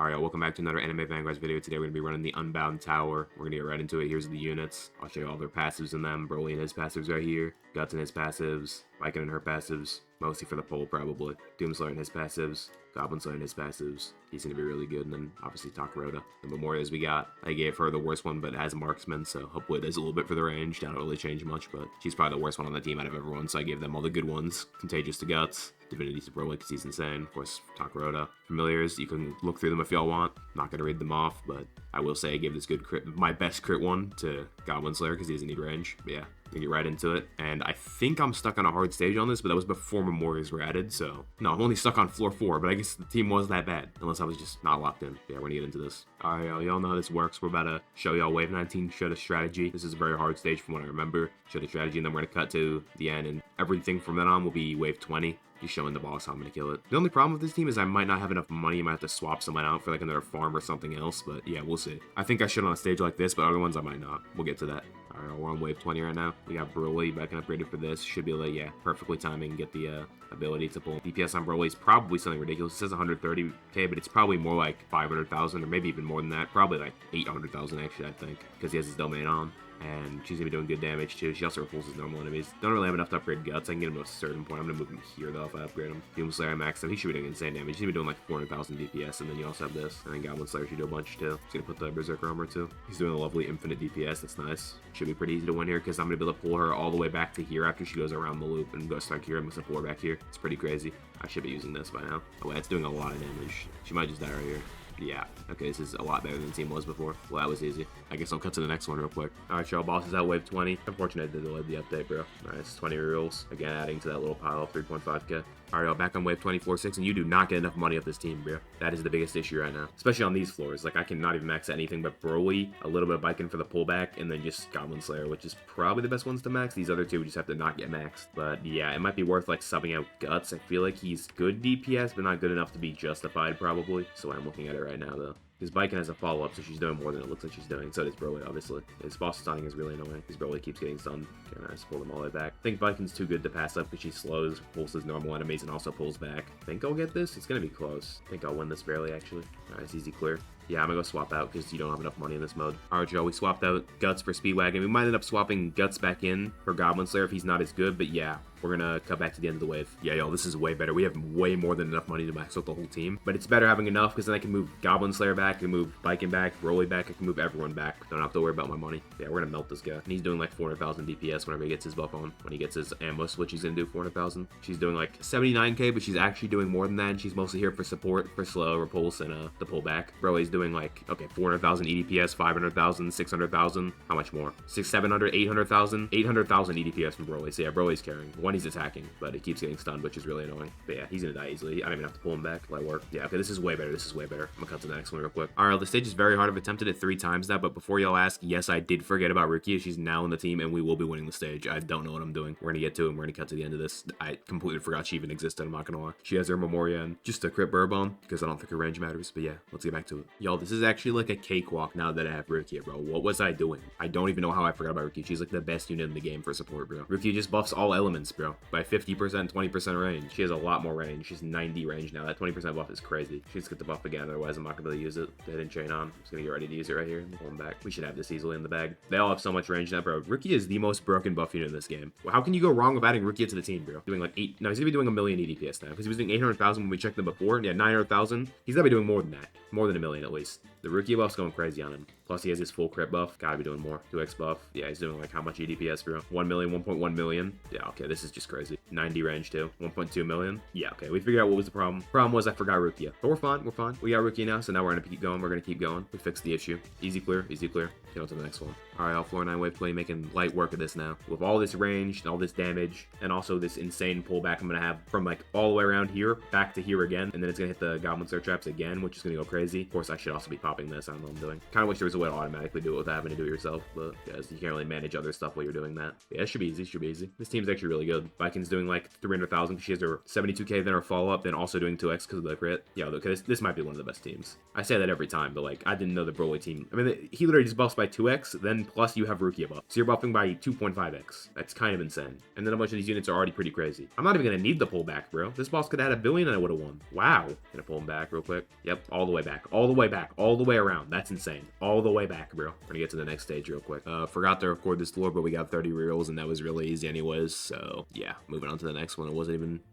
Alright, welcome back to another Anime Vanguards video. Today we're going to be running the Unbound Tower. We're going to get right into it. Here's the units. I'll show you all their passives in them. Broly and his passives right here. Guts and his passives. Viking and her passives. Mostly for the pole, probably. Doomslayer and his passives. Goblin Slayer and his passives. He's going to be really good. And then, obviously, Takarota. The Memorias we got. I gave her the worst one, but as marksman, so hopefully it does a little bit for the range. That'll really change much, but she's probably the worst one on the team out of everyone, so I gave them all the good ones. Contagious to Guts. Divinity to Broly because he's insane. Of course, Takarota. Familiars, you can look through them if y'all want. Not gonna read them off, but I will say I gave this good crit, my best crit one to Goblin Slayer because he doesn't need range. But yeah, we get right into it. And I think I'm stuck on a hard stage on this, but that was before Memorias were added, so no, I'm only stuck on floor 4, but I guess the team wasn't that bad, unless I was just not locked in. Yeah, we're gonna get into this. Alright, y'all know how this works. We're about to show y'all Wave 19 show the strategy. This is a very hard stage from what I remember. Show the strategy, and then we're gonna cut to the end, and everything from then on will be Wave 20. Just showing the boss how I'm gonna kill it. The only problem with this team is I might not have enough money. I might have to swap someone out for like another farm or something else, but yeah, we'll see. I think I should on a stage like this, but other ones I might not. We'll get to that. Alright, we're on wave 20 right now. We got Broly, but I can upgrade it for this. Should be able to, yeah, perfectly timing, get the ability to pull. DPS on Broly is probably something ridiculous. It says 130k, but it's probably more like 500,000 or maybe even more than that. Probably like 800,000 actually, I think, because he has his domain on. And she's gonna be doing good damage too. She also repulses normal enemies. Don't really have enough to upgrade Guts. I can get him to a certain point. I'm gonna move him here though if I upgrade him. Doomslayer max him. He should be doing insane damage. He's gonna be doing like 400,000 DPS, and then you also have this. And then Goblin Slayer should do a bunch too. He's gonna put the Berserker armor too. He's doing a lovely infinite DPS. That's nice. Should be pretty easy to win here because I'm gonna be able to pull her all the way back to here after she goes around the loop and goes stuck here. I'm gonna pull her back here. It's pretty crazy. I should be using this by now. Oh, it's doing a lot of damage. She might just die right here. Yeah, okay, this is a lot better than the team was before. Well, that was easy. I guess I'll cut to the next one real quick. Alright, y'all, boss is out wave 20. Unfortunately, I delayed the update, bro. Alright, it's 20 rules. Again, adding to that little pile of 3.5k. Alright, y'all, back on wave 24-6, and you do not get enough money off this team, bro. That is the biggest issue right now. Especially on these floors. Like, I cannot even max anything but Broly, a little bit of Viking for the pullback, and then just Goblin Slayer, which is probably the best ones to max. These other two we just have to not get maxed. But yeah, it might be worth, like, subbing out Guts. I feel like he's good DPS, but not good enough to be justified, probably. So I'm looking at it right now, though. Because Viking has a follow-up, so she's doing more than it looks like she's doing. So does Broly, obviously. His boss stunning is really annoying, because Broly keeps getting stunned. Okay, I just pull them all the way back. I think Viking's too good to pass up, because she slows, pulses normal enemies, and also pulls back. I think I'll get this. It's going to be close. I think I'll win this barely, actually. Alright, it's easy clear. Yeah, I'm gonna go swap out because you don't have enough money in this mode. Alright, y'all, we swapped out Guts for Speedwagon. We might end up swapping Guts back in for Goblin Slayer if he's not as good, but yeah, we're gonna cut back to the end of the wave. Yeah, y'all, this is way better. We have way more than enough money to max out the whole team, but it's better having enough because then I can move Goblin Slayer back, I can move Viking back, Broly back, I can move everyone back. Don't have to worry about my money. Yeah, we're gonna melt this guy. And he's doing like 400,000 DPS whenever he gets his buff on. When he gets his Ambush, which he's gonna do 400,000. She's doing like 79k, but she's actually doing more than that, and she's mostly here for support, for slow, repulse, and the pullback. Broly's doing like, okay, 400,000 EDPS, 500,000, 600,000. How much more? 700, 800,000? 800,000 EDPS from Broly. So yeah, Broly's carrying. One, he's attacking, but he keeps getting stunned, which is really annoying. But yeah, he's gonna die easily. I don't even have to pull him back. Let it work. Yeah, okay, this is way better. This is way better. I'm gonna cut to the next one real quick. Alright, the stage is very hard. I've attempted it 3 times now, but before y'all ask, yes, I did forget about Rukia. She's now in the team, and we will be winning the stage. I don't know what I'm doing. We're gonna get to it, and we're gonna cut to the end of this. I completely forgot she even existed. I'm not gonna lie. She has her Memoria and just a crit Burbon, because I don't think her range matters. But yeah, let's get back to it. Y'all, this is actually like a cakewalk now that I have Rukia, bro. What was I doing? I don't even know how I forgot about Rukia. She's like the best unit in the game for support, bro. Rukia just buffs all elements, bro, by 50%, 20% range. She has a lot more range. She's 90 range now. That 20% buff is crazy. She just get the buff again, otherwise I'm not gonna be able to use it. The hidden chain on. I'm just gonna get ready to use it right here and pull him back. We should have this easily in the bag. They all have so much range now, bro. Rukia is the most broken buff unit in this game. Well, how can you go wrong with adding Rukia to the team, bro? Doing like 8, no, he's gonna be doing a million EDPS now, because he was doing 800,000 when we checked them before. Yeah, 900,000. He's gonna be doing more than that. More than a million at least. The Rukia buff's going crazy on him. Plus he has his full crit buff. Gotta be doing more. 2x buff. Yeah, he's doing like how much EDPS, bro? 1 million, 1.1 million. Yeah, okay, this is just crazy. 90 range too. 1.2 million. Yeah, okay, we figured out what was the problem. Problem was I forgot Rukia. But we're fine, we're fine. We got Rukia now, so now we're gonna keep going. We're gonna keep going. We fixed the issue. Easy clear, easy clear. Get on to the next one. Alright, all floor 9 wave play, making light work of this now. With all this range and all this damage, and also this insane pullback I'm gonna have from like all the way around here, back to here again, and then it's gonna hit the Goblin Slayer traps again, which is gonna go crazy. Of course, I should also be popping copying this. I don't know what I'm doing. Kind of wish there was a way to automatically do it without having to do it yourself, but guys, you can't really manage other stuff while you're doing that. Yeah, it should be easy. Should be easy. This team's actually really good. Vikings doing like 300,000 because she has her 72k, then her follow-up, then also doing 2x because of the crit. Yeah, look, this might be one of the best teams. I say that every time, but like, I didn't know the Broly team. I mean, he literally just buffs by 2x, then plus you have Rukia buff. So you're buffing by 2.5x. That's kind of insane. And then a bunch of these units are already pretty crazy. I'm not even going to need the pullback, bro. This boss could have had 1 billion and I would have won. Wow. Gonna pull him back real quick. Yep, all the way back. All the way back. All the way around. That's insane. All the way back, bro. We're gonna get to the next stage real quick. Forgot to record this lore, but we got 30 rerolls and that was really easy anyways. So yeah, moving on to the next one.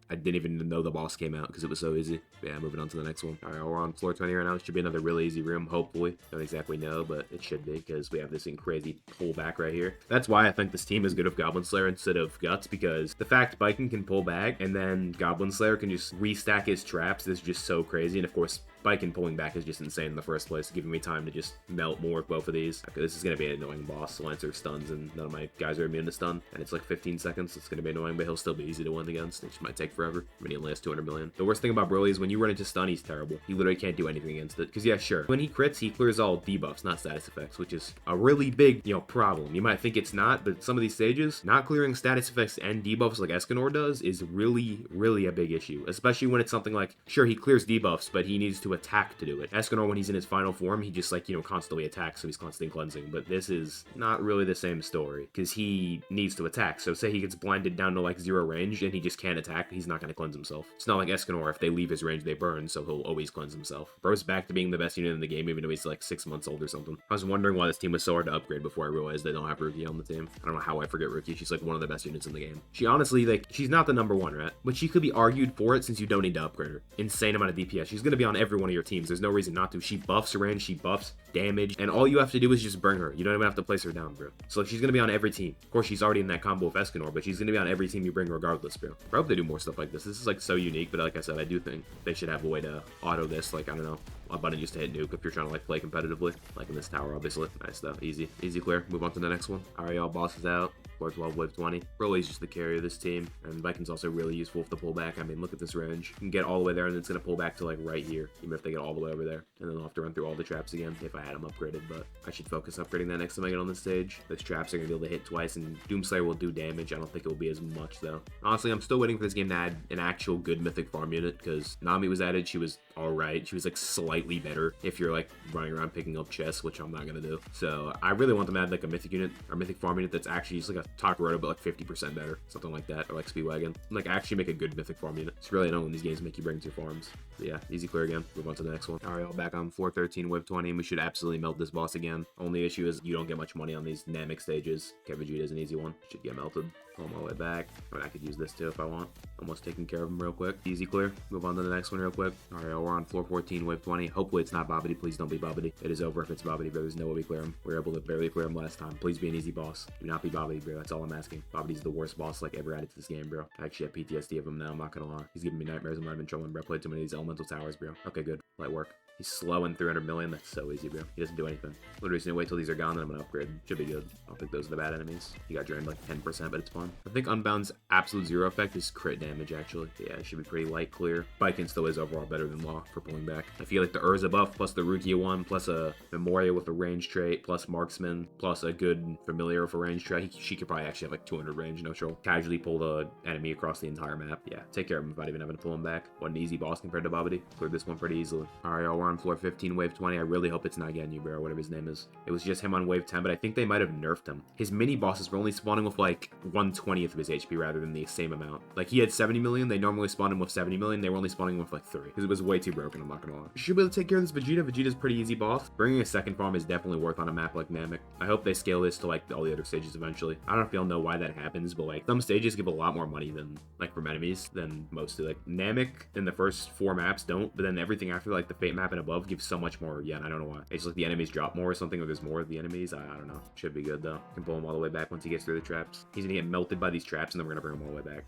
I didn't even know the boss came out because it was so easy. Yeah, moving on to the next one. All right, we're on floor 20 right now. It should be another really easy room, hopefully. Don't exactly know, but it should be because we have this crazy pullback right here. That's why I think this team is good with Goblin Slayer instead of Guts, because the fact Viking can pull back and then Goblin Slayer can just restack his traps is just so crazy. And of course, Viking pulling back is just insane in the first place, giving me time to just melt more with both of these. Okay, this is going to be an annoying boss. Lancer stuns and none of my guys are immune to stun. And it's like 15 seconds. It's going to be annoying, but he'll still be easy to win against. It just might take forever. I mean, he only has 200 million. The worst thing about Broly is when you run into stun, he's terrible. He literally can't do anything against it. Because yeah, sure. When he crits, he clears all debuffs, not status effects, which is a really big, problem. You might think it's not, but some of these stages, not clearing status effects and debuffs like Escanor does is really, really a big issue. Especially when it's something like, sure, he clears debuffs, but he needs to attack to do it. Escanor, when he's in his final form, he just constantly attacks, so he's constantly cleansing. But this is not really the same story, because he needs to attack. So say he gets blinded down to like 0 range and he just can't attack, he's not going to cleanse himself. It's not like Escanor, if they leave his range, they burn, so he'll always cleanse himself. Bro's back to being the best unit in the game, even though he's like 6 months old or something. I was wondering why this team was so hard to upgrade before I realized they don't have Rukia on the team. I don't know how I forget Rukia. She's like one of the best units in the game. She honestly, she's not the number 1, right? But she could be argued for it since you don't need to upgrade her. Insane amount of DPS. She's going to be on every one of your teams. There's no reason not to. She buffs range, she buffs damage, and all you have to do is just bring her. You don't even have to place her down, bro. So she's going to be on every team. Of course, she's already in that combo with Escanor, but she's going to be on every team you bring regardless, bro. I hope they do more stuff like this. This is like so unique, but like I said, I do think they should have a way to auto this, like, I don't know, a button just to hit nuke if you're trying to play competitively, like in this tower, obviously. Nice stuff. Easy clear. Move on to the next one. All right, y'all, boss is out. Floor 12, wave 20. Broly's just the carry of this team, and Viking's also really useful with the pullback. I mean, look at this range. You can get all the way there, and then it's going to pull back to like right here, even if they get all the way over there. And then they'll have to run through all the traps again if I had them upgraded, but I should focus upgrading that next time I get on the stage. Those traps are going to be able to hit twice, and Doomslayer will do damage. I don't think it will be as much, though. Honestly, I'm still waiting for this game to add an actual good mythic farm unit, because Nami was added. She was alright. She was like slightly better if you're like running around picking up chests, which I'm not going to do. So I really want them to add like a mythic unit, or mythic farm unit that's actually just like a Takaroto, but like 50% better, something like that, or like Speedwagon. Like actually make a good mythic farm unit. It's really annoying when these games make you bring 2 farms. But yeah, easy clear again. Move on to the next one. All right, all back on floor 13, wave 20, and we should absolutely melt this boss again. Only issue is you don't get much money on these Namek stages. Vegeta is an easy one. Should get melted. Pull my way back. I mean, I could use this too if I want. Almost taking care of him real quick. Easy clear. Move on to the next one real quick. All right, we're on floor 14, wave 20. Hopefully it's not Babidi. Please don't be Babidi. It is over if it's Babidi, bro. There's no way we clear him. We were able to barely clear him last time. Please be an easy boss. Do not be Babidi, bro. That's all I'm asking. Babidi's the worst boss like ever added to this game, bro. I actually have PTSD of him now. I'm not gonna lie. He's giving me nightmares. I'm not even trolling, bro. I played too many of these elemental towers, bro. Okay, good. Light work. He's slow in 300 million. That's so easy, bro. He doesn't do anything. Literally just gonna wait till these are gone, then I'm gonna upgrade. Should be good. I don't think those are the bad enemies. He got drained like 10%, but it's fun. I think Unbound's absolute 0 effect is crit damage, actually. Yeah, it should be pretty light clear. Viking still is overall better than Law for pulling back. I feel like the Urza buff, plus the Rukia one, plus a Memoria with a range trait, plus Marksman, plus a good Familiar with a range trait. She could probably actually have like 200 range, no troll. Casually pull the enemy across the entire map. Yeah, take care of him without even having to pull him back. What an easy boss compared to Babidi. Cleared this one pretty easily. Alright, y'all, we're on floor 15, wave 20. I really hope it's not Ganyu, bro, or whatever his name is. It was just him on wave 10, but I think they might have nerfed him. His mini bosses were only spawning with like 1/20th of his HP rather than the same amount. Like he had 70 million, they normally spawned him with 70 million, they were only spawning with like 3. Because it was way too broken, I'm not gonna lie. You should be able to take care of this Vegeta. Vegeta's pretty easy boss. Bringing a second farm is definitely worth on a map like Namek. I hope they scale this to like all the other stages eventually. I don't know if y'all know why that happens, but like some stages give a lot more money than like from enemies than most do. Like Namek in the first 4 maps don't, but then everything after like the Fate map and above gives so much more. Yeah, and I don't know why. It's like the enemies drop more or something, or there's more of the enemies. I don't know. Should be good though. Can pull him all the way back once he gets through the traps. He's gonna get melted by these traps, and then we're gonna bring him all the way back.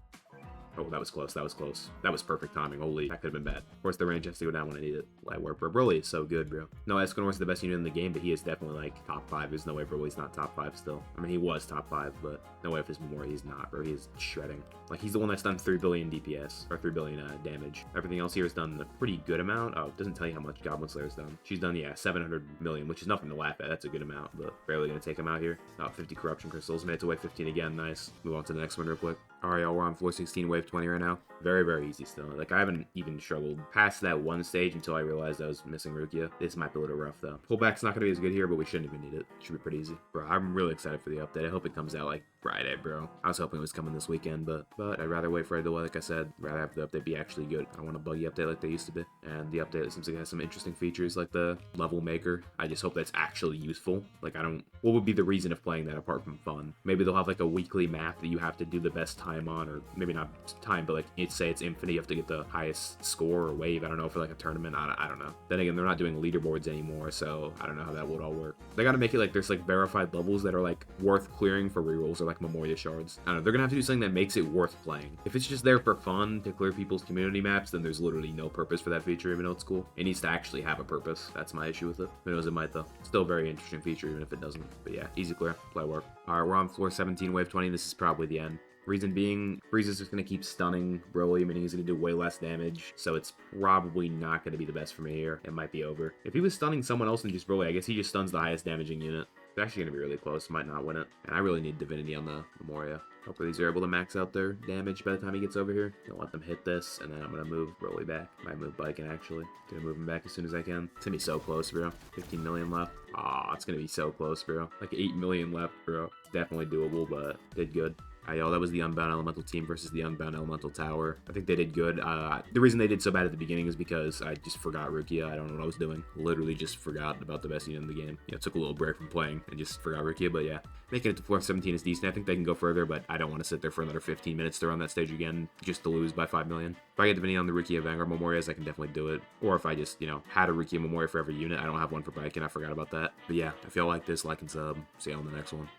Oh, that was close. That was close. That was perfect timing. Holy, that could have been bad. Of course, the range has to go down when I need it. Light work, bro. Broly is so good, bro. No, Escanor's the best unit in the game, but he is definitely like top 5. There's no way Broly's not top 5 still. I mean, he was top 5, but no way if his Memoria he's not, bro. He's shredding. Like, he's the one that's done 3 billion DPS, or 3 billion damage. Everything else here has done a pretty good amount. Oh, it doesn't tell you how much Goblin Slayer's done. She's done, yeah, 700 million, which is nothing to laugh at. That's a good amount, but barely gonna take him out here. Oh, 50 Corruption Crystals. Made it to wave 15 again. Nice. Move on to the next one real quick. Alright, y'all, we're on floor 16, wave 20 right now. Very, very easy still. Like, I haven't even struggled past that one stage until I realized I was missing Rukia. This might be a little rough, though. Pullback's not going to be as good here, but we shouldn't even need it. Should be pretty easy. Bro, I'm really excited for the update. I hope it comes out, like, Friday, bro. I was hoping it was coming this weekend, but I'd rather wait for it to, like I said, rather have the update be actually good. I don't want a buggy update like they used to be. And the update seems like it has some interesting features, like the level maker. I just hope that's actually useful. Like, what would be the reason of playing that apart from fun? Maybe they'll have, like, a weekly map that you have to do the best time on, or maybe not time, but like it's say it's infinite, you have to get the highest score or wave, I don't know, for like a tournament. I don't know. Then again, they're not doing leaderboards anymore, so I don't know how that would all work. They gotta make it like there's like verified levels that are like worth clearing for rerolls or like Memoria shards. I don't know, they're gonna have to do something that makes it worth playing. If it's just there for fun to clear people's community maps, then there's literally no purpose for that feature, even though it's cool. It needs to actually have a purpose. That's my issue with it. Who knows, it might though. Still a very interesting feature even if it doesn't. But yeah, easy clear, play work. Alright, we're on floor 17, wave 20. This is probably the end. Reason being, Frieza's just going to keep stunning Broly, meaning he's going to do way less damage, so it's probably not going to be the best for me here. It might be over. If he was stunning someone else than just Broly, I guess he just stuns the highest damaging unit. It's actually going to be really close, might not win it. And I really need Divinity on the Memoria. Hopefully these are able to max out their damage by the time he gets over here. Don't let them hit this, and then I'm going to move Broly back. Might move Biken, actually. Gonna move him back as soon as I can. It's going to be so close, bro. 15 million left. Aw, it's going to be so close, bro. Like 8 million left, bro. Definitely doable, but did good. Y'all, that was the Unbound Elemental team versus the Unbound Elemental Tower. I think they did good. The reason they did so bad at the beginning is because I just forgot Rukia. I don't know what I was doing. Literally just forgot about the best unit in the game. You know, took a little break from playing and just forgot Rukia, but yeah. Making it to floor 17 is decent. I think they can go further, but I don't want to sit there for another 15 minutes to run that stage again just to lose by 5 million. If I get Divinity on the Rukia Vanguard Memorias, I can definitely do it. Or if I just, you know, had a Rukia Memoria for every unit. I don't have one for Biken. I forgot about that. But yeah, if y'all like this, like and sub. See y'all in the next one.